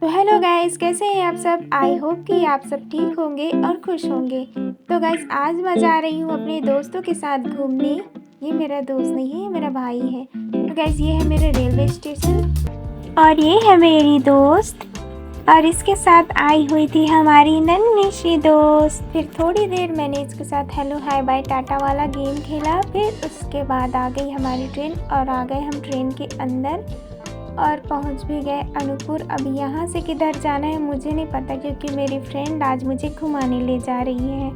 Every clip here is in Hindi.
तो हेलो गाइस, कैसे हैं आप सब। आई होप कि आप सब ठीक होंगे और खुश होंगे। तो गाइस आज मैं जा रही हूँ अपने दोस्तों के साथ घूमने। ये मेरा दोस्त नहीं है, ये मेरा भाई है। तो गाइस ये है मेरे रेलवे स्टेशन और ये है मेरी दोस्त और इसके साथ आई हुई थी हमारी नन्ही सी दोस्त। फिर थोड़ी देर मैंने इसके साथ हेलो हाय बाय टाटा वाला गेम खेला। फिर उसके बाद आ गई हमारी ट्रेन और आ गए हम ट्रेन के अंदर और पहुंच भी गए अनूपपुर। अब यहाँ से किधर जाना है मुझे नहीं पता, क्योंकि मेरी फ्रेंड आज मुझे घुमाने ले जा रही है।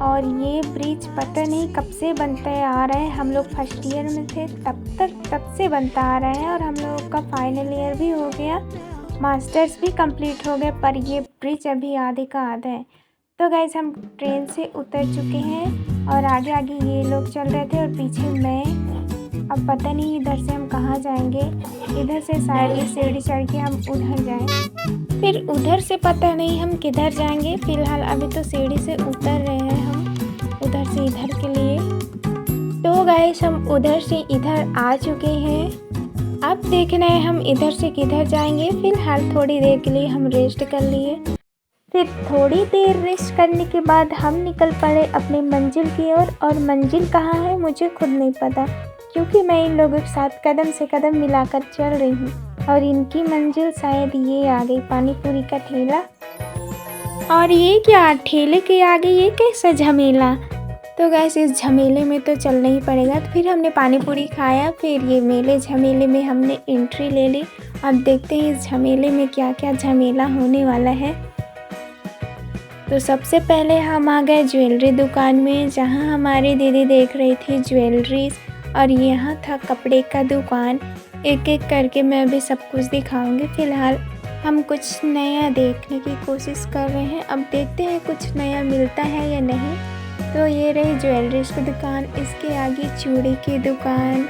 और ये ब्रिज पता नहीं कब से बनता आ रहा है। हम लोग फर्स्ट ईयर में थे तब से बनता आ रहा है और हम लोगों का फाइनल ईयर भी हो गया, मास्टर्स भी कंप्लीट हो गए, पर ये ब्रिज अभी आधे का आधा है। तो गाइस हम ट्रेन से उतर चुके हैं और आगे आगे ये लोग चल रहे थे और पीछे मैं। अब पता नहीं इधर से हम कहाँ जाएंगे। इधर से शायद ये सीढ़ी चढ़ के हम उधर जाएं, फिर उधर से पता नहीं हम किधर जाएंगे। फिलहाल अभी तो सीढ़ी से उतर रहे हैं हम उधर से इधर के लिए। तो गाइस हम उधर से इधर आ चुके हैं। अब देखना है हम इधर से किधर जाएंगे। फिलहाल थोड़ी देर के लिए हम रेस्ट कर लिए। फिर थोड़ी देर रेस्ट करने के बाद हम निकल पड़े अपनी मंजिल की ओर। और मंजिल कहाँ है मुझे खुद नहीं पता, क्योंकि मैं इन लोगों के साथ कदम से कदम मिलाकर चल रही हूँ। और इनकी मंजिल शायद ये आ गई, पानी पूरी का ठेला। और ये क्या, ठेले के आगे ये कैसा झमेला। तो गैस इस झमेले में तो चलना ही पड़ेगा। तो फिर हमने पानी पूरी खाया, फिर ये मेले झमेले में हमने एंट्री ले ली। अब देखते हैं इस झमेले में क्या क्या झमेला होने वाला है। तो सबसे पहले हम आ गए ज्वेलरी दुकान में, जहाँ हमारी दीदी देख रही थी ज्वेलरीज। और यहाँ था कपड़े का दुकान। एक एक करके मैं अभी सब कुछ दिखाऊंगी। फ़िलहाल हम कुछ नया देखने की कोशिश कर रहे हैं। अब देखते हैं कुछ नया मिलता है या नहीं। तो ये रही ज्वेलरीज की दुकान, इसके आगे चूड़ी की दुकान।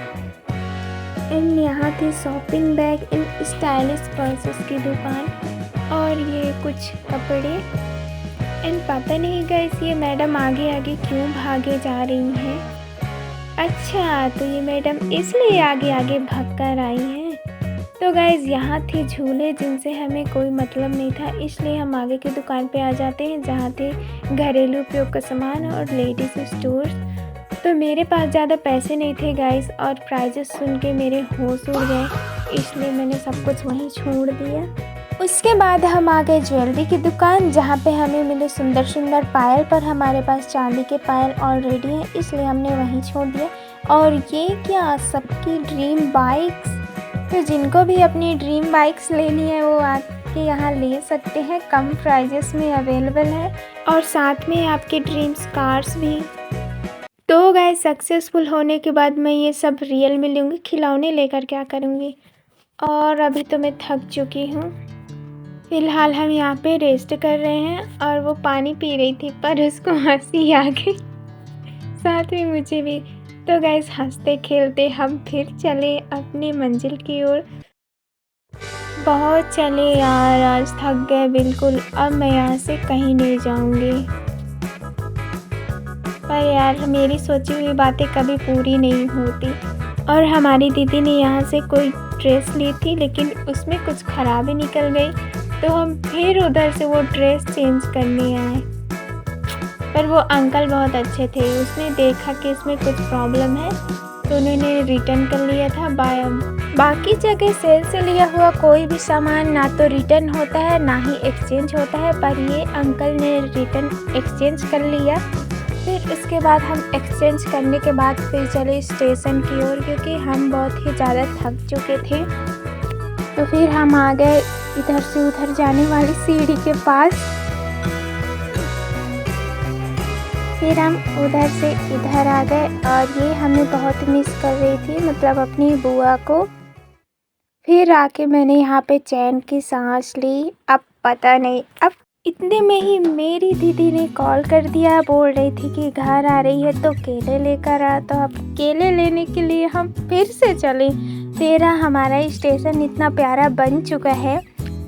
इन यहाँ थी शॉपिंग बैग, इन स्टाइलिश पर्सेस की दुकान। और ये कुछ कपड़े। इन पता नहीं गाइस ये मैडम आगे आगे क्यों भागे जा रही हैं। अच्छा, तो ये मैडम इसलिए आगे आगे भाग कर आई हैं। तो गाइज़ यहाँ थे झूले जिनसे हमें कोई मतलब नहीं था, इसलिए हम आगे की दुकान पे आ जाते हैं जहाँ थे घरेलू उपयोग का सामान और लेडीज़ स्टोर्स। तो मेरे पास ज़्यादा पैसे नहीं थे गाइज़, और प्राइजेस सुन के मेरे होश उड़ गए, इसलिए मैंने सब कुछ वहीं छोड़ दिया। उसके बाद हम आ गए ज्वेलरी की दुकान, जहाँ पे हमें मिले सुंदर सुंदर पायल, पर हमारे पास चांदी के पायल ऑलरेडी हैं, इसलिए हमने वहीं छोड़ दिया। और ये क्या, सबकी ड्रीम बाइक्स। तो जिनको भी अपनी ड्रीम बाइक्स लेनी है वो आके यहाँ ले सकते हैं, कम प्राइजेस में अवेलेबल है। और साथ में आपके ड्रीम्स कार्स भी। तो गाइस सक्सेसफुल होने के बाद मैं ये सब रियल में लूँगी, खिलौने लेकर क्या करूँगी। और अभी तो मैं थक चुकी हूँ। फिलहाल हम यहाँ पे रेस्ट कर रहे हैं। और वो पानी पी रही थी पर उसको हंसी आ गई, साथ में मुझे भी। तो गाइस हंसते खेलते हम फिर चले अपनी मंजिल की ओर। बहुत चले यार, आज थक गए बिल्कुल। अब मैं यहाँ से कहीं नहीं जाऊँगी। पर यार मेरी सोची हुई बातें कभी पूरी नहीं होती। और हमारी दीदी ने यहाँ से कोई ड्रेस ली थी, लेकिन उसमें कुछ खराबी निकल गई, तो हम फिर उधर से वो ड्रेस चेंज करने आए। पर वो अंकल बहुत अच्छे थे, उसने देखा कि इसमें कुछ प्रॉब्लम है तो उन्होंने रिटर्न कर लिया था। बाकी जगह सेल से लिया हुआ कोई भी सामान ना तो रिटर्न होता है ना ही एक्सचेंज होता है, पर ये अंकल ने रिटर्न एक्सचेंज कर लिया। फिर उसके बाद हम एक्सचेंज करने के बाद फिर चले स्टेशन की ओर, क्योंकि हम बहुत ही ज़्यादा थक चुके थे। तो फिर हम आ गए इधर से उधर जाने वाली सीढ़ी के पास। फिर हम उधर से इधर आ गए और ये हमें बहुत मिस कर रही थी, मतलब अपनी बुआ को। फिर आके मैंने यहाँ पे चैन की सांस ली। अब पता नहीं, अब इतने में ही मेरी दीदी ने कॉल कर दिया, बोल रही थी कि घर आ रही है तो केले लेकर आ। तो अब केले लेने के लिए हम फिर से चले। तेरा हमारा स्टेशन इतना प्यारा बन चुका है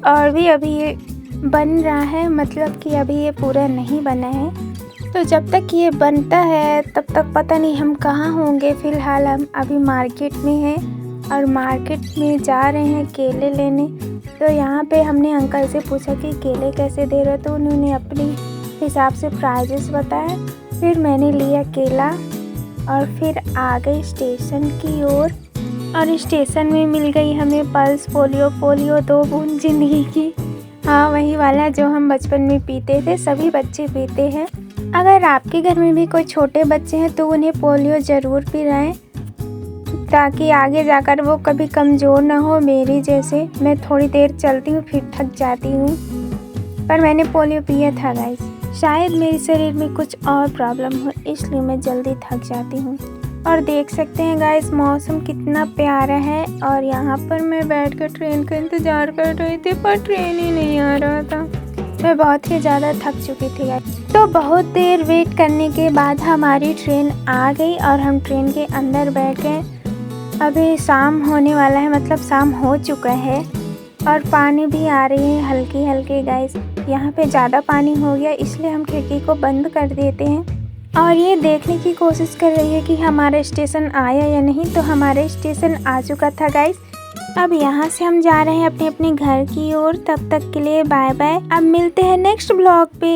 और भी अभी ये बन रहा है, मतलब कि अभी ये पूरा नहीं बना है। तो जब तक ये बनता है तब तक पता नहीं हम कहाँ होंगे। फ़िलहाल हम अभी मार्केट में हैं और मार्केट में जा रहे हैं केले लेने। तो यहाँ पे हमने अंकल से पूछा कि केले कैसे दे रहे हो, तो उन्होंने अपने हिसाब से प्राइजेस बताए। फिर मैंने लिया केला और फिर आ गए स्टेशन की ओर। और स्टेशन में मिल गई हमें पल्स पोलियो, पोलियो 2 बूंद जिंदगी की। हाँ, वही वाला जो हम बचपन में पीते थे, सभी बच्चे पीते हैं। अगर आपके घर में भी कोई छोटे बच्चे हैं तो उन्हें पोलियो ज़रूर पिलाएं, ताकि आगे जाकर वो कभी कमज़ोर ना हो मेरी जैसे। मैं थोड़ी देर चलती हूँ फिर थक जाती हूँ, पर मैंने पोलियो पिया था गाइस। शायद मेरे शरीर में कुछ और प्रॉब्लम हो, इसलिए मैं जल्दी थक जाती हूँ। और देख सकते हैं गाइस मौसम कितना प्यारा है। और यहाँ पर मैं बैठकर ट्रेन का इंतज़ार कर रही थी, पर ट्रेन ही नहीं आ रहा था। मैं बहुत ही ज़्यादा थक चुकी थी गाइस। तो बहुत देर वेट करने के बाद हमारी ट्रेन आ गई और हम ट्रेन के अंदर बैठ गए। अभी शाम होने वाला है, मतलब शाम हो चुका है और पानी भी आ रही है हल्की हल्की गाइस। यहाँ पे ज़्यादा पानी हो गया, इसलिए हम खिड़की को बंद कर देते हैं और ये देखने की कोशिश कर रही है कि हमारा स्टेशन आया या नहीं। तो हमारा स्टेशन आ चुका था गाइस। अब यहाँ से हम जा रहे हैं अपने अपने घर की ओर। तब तक के लिए बाय बाय। अब मिलते हैं नेक्स्ट ब्लॉग पे।